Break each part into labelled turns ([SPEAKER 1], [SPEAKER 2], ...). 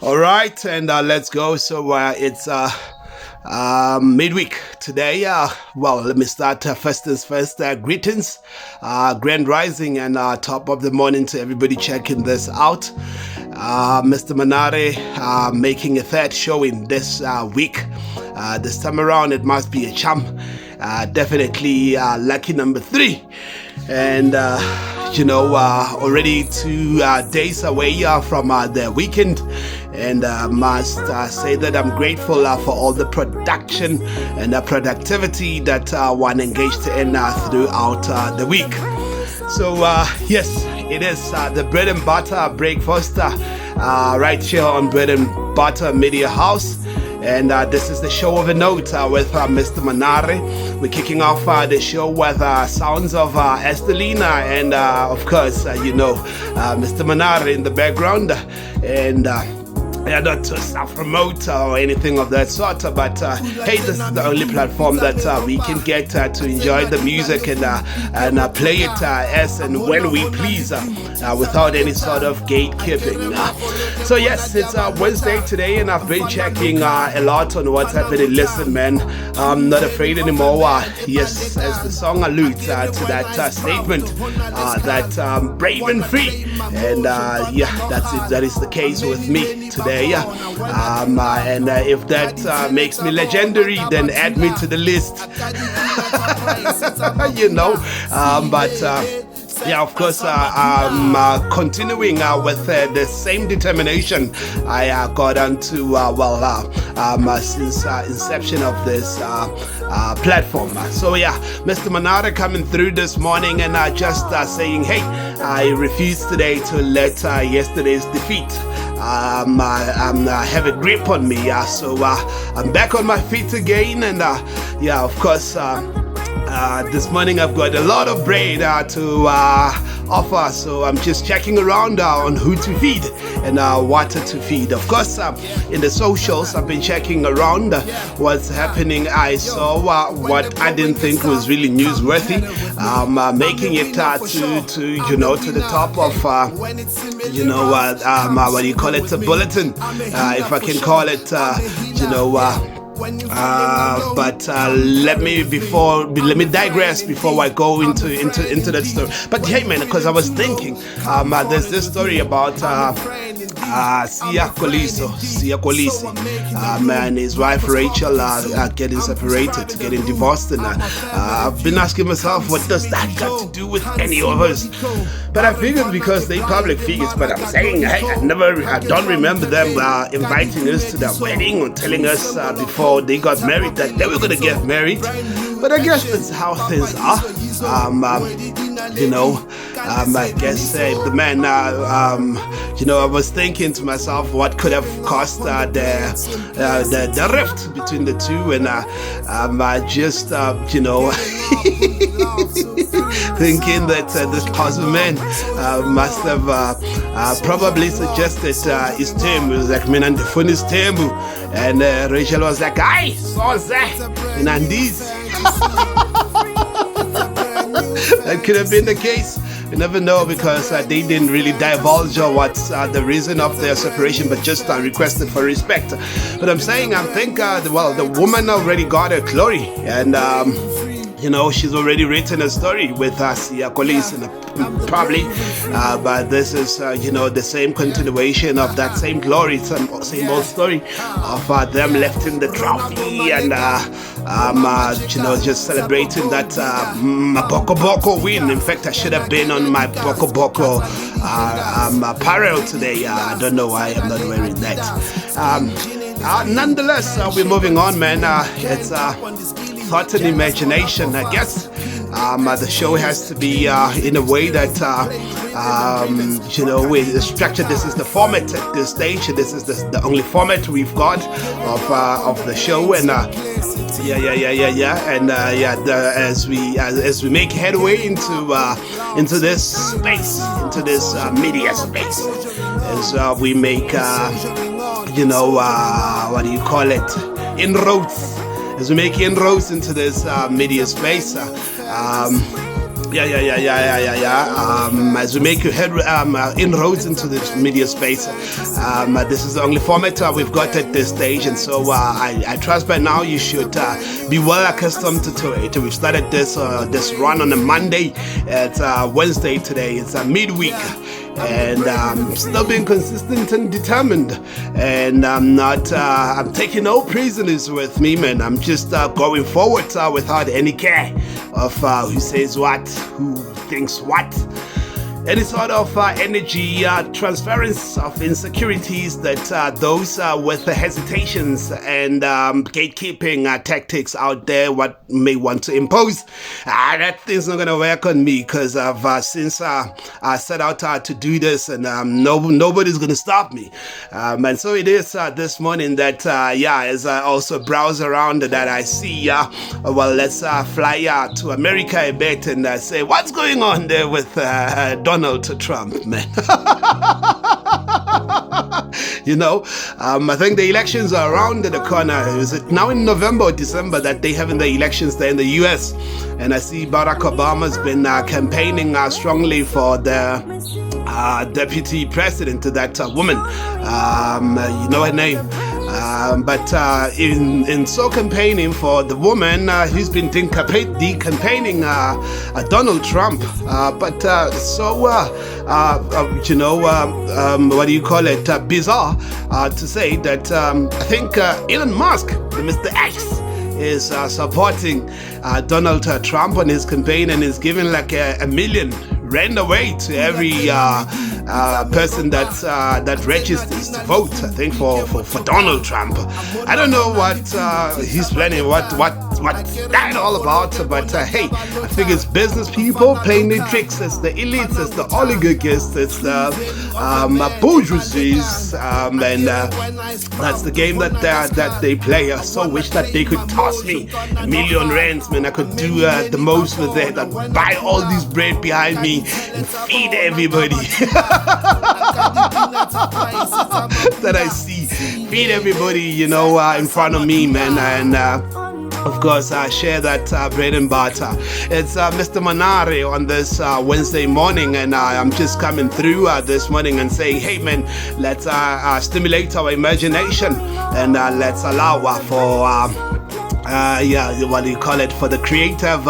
[SPEAKER 1] All right, and let's go. So it's midweek today. Well, let me start first things first. Greetings, grand rising, and top of the morning to everybody checking this out. Mr. Monare making a third showing this week. This time around, it must be a champ. Definitely lucky number 3. And already 2 days away from the weekend, and must say that I'm grateful for all the production and the productivity that one engaged in throughout the week. So yes, it is the bread and butter breakfast right here on Bread and Butter Media House. And this is the show of a note with Mr. Monare. We're kicking off the show with sounds of Estelina and, of course, Mr. Monare in the background. And not to self-promote or anything of that sort, but hey, this is the only platform that we can get to enjoy the music and play it as and when we please without any sort of gatekeeping. So yes, it's Wednesday today, and I've been checking a lot on what's happening. Listen, man, I'm not afraid anymore. Yes, as the song alludes to that statement, that brave and free, and that's it. That is the case with me today. And if that makes me legendary, then add me to the list. Yeah, of course, I'm continuing with the same determination I got onto, since inception of this platform. So yeah, Mr. Monare coming through this morning and just saying, hey, I refuse today to let yesterday's defeat have a grip on me. So I'm back on my feet again, and of course, this morning I've got a lot of bread to offer, so I'm just checking around on who to feed and what to feed. Of course, in the socials, I've been checking around what's happening. I saw what I didn't think was really newsworthy, making it to the top of what do you call it, a bulletin, if I can call it, but let me digress before I go into that story. But hey, man, because I was thinking, there's this story about Sia Kolisi, and his wife Rachel getting separated, getting divorced, and I've been asking myself, what does that got to do with any of us? But I figured because they public figures, but I'm saying, hey, I don't remember them inviting us to their wedding or telling us before they got married that they were going to get married. But I guess that's how things are. I guess the man, I was thinking to myself, what could have caused the rift between the two, and just thinking that this puzzle man must have probably suggested his term. It was like, man, and the phone is tembu, and Rachel was like, "Aye, so that and these." That could have been the case. You never know, because they didn't really divulge what's the reason of their separation, but just requested for respect. But I'm saying, I think, the woman already got her glory, and she's already written a story with Sia Kolisi, probably, but this is, the same continuation of that same glory, same old story of them lifting the trophy and, just celebrating that Boko Boko win. In fact, I should have been on my Boko Boko apparel today. I don't know why I'm not wearing that. Nonetheless, we're moving on, man. It's thought and imagination, I guess. The show has to be in a way that we're structured. This is the format at this stage. This is the only format we've got of the show, and as we make headway into this space, into this media space, as we make what do you call it, inroads. As we make inroads into this media space, As we make inroads into this media space, this is the only format we've got at this stage, and so I trust by now you should be well accustomed to it. We've started this run on a Monday. It's Wednesday today. It's midweek. And I'm still being consistent and determined, and I'm taking no prisoners with me, man. I'm just going forward without any care of who says what, who thinks what. Any sort of energy transference of insecurities that those with the hesitations and gatekeeping tactics out there what may want to impose, that thing's not going to work on me, because I've since I set out to do this, and nobody's going to stop me. And so it is this morning that as I also browse around, that I see well, let's fly to America a bit and say what's going on there with Donald Trump, man. I think the elections are around the corner. Is it now in November or December that they having the elections there in the US? And I see Barack Obama's been campaigning strongly for the deputy president, that woman. You know her name. But in so campaigning for the woman, he's been campaigning Donald Trump. What do you call it? Bizarre to say that I think Elon Musk, Mr. X, is supporting Donald Trump on his campaign, and is giving like a million rand away to every person that registers to vote, I think, for Donald Trump. I don't know what he's planning, what that all about, but hey, I think it's business people playing their tricks. It's the elites, it's the oligarchists, it's the bourgeoisies, and that's the game that they play. I so wish that they could toss me a million rands, man. I could do the most with it. I'd buy all this bread behind me and feed everybody that I see. Feed everybody, in front of me, man. And of course, share that bread and butter. It's Mr. Monare on this Wednesday morning, and I'm just coming through this morning and saying, hey man, let's stimulate our imagination, and let's allow for what do you call it, for the creative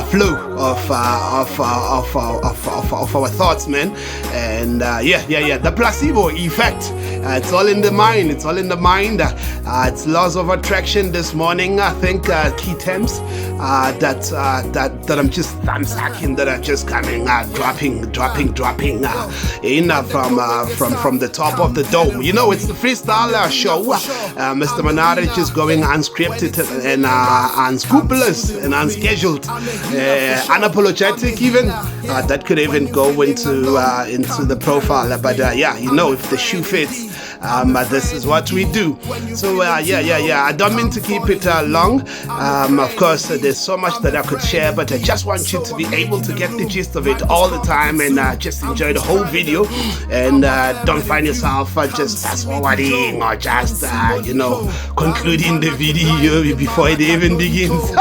[SPEAKER 1] flow of our thoughts, man. And the placebo effect. It's all in the mind. It's all in the mind. It's laws of attraction this morning. I think key terms that I'm just thumbsacking, that are just coming, dropping in from the top of the dome. It's the freestyle show. Mr. Monare just going unscripted and unscrupulous and unscheduled, unapologetic even. That could even go into the profile. But if the shoe fits, this is what we do. So I don't mean to keep it long. Of course, there's so much that I could share, but I just want you to be able to get the gist of it all the time, and just enjoy the whole video, and don't find yourself just fast forwarding or just concluding the video before it even begins.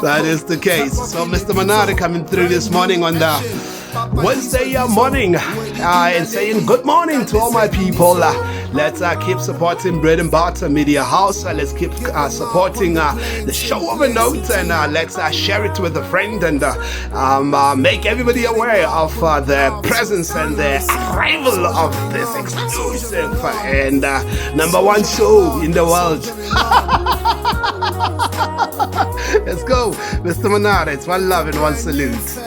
[SPEAKER 1] That is the case. So Mr. Monare coming through this morning on the Wednesday morning and saying good morning to all my people. Let's keep supporting Bread and Butter Media House. Let's keep supporting the show of a note, and let's share it with a friend, and make everybody aware of the presence and the arrival of this exclusive and #1 show in the world. Let's go, Mr. Monare. It's one love and one salute.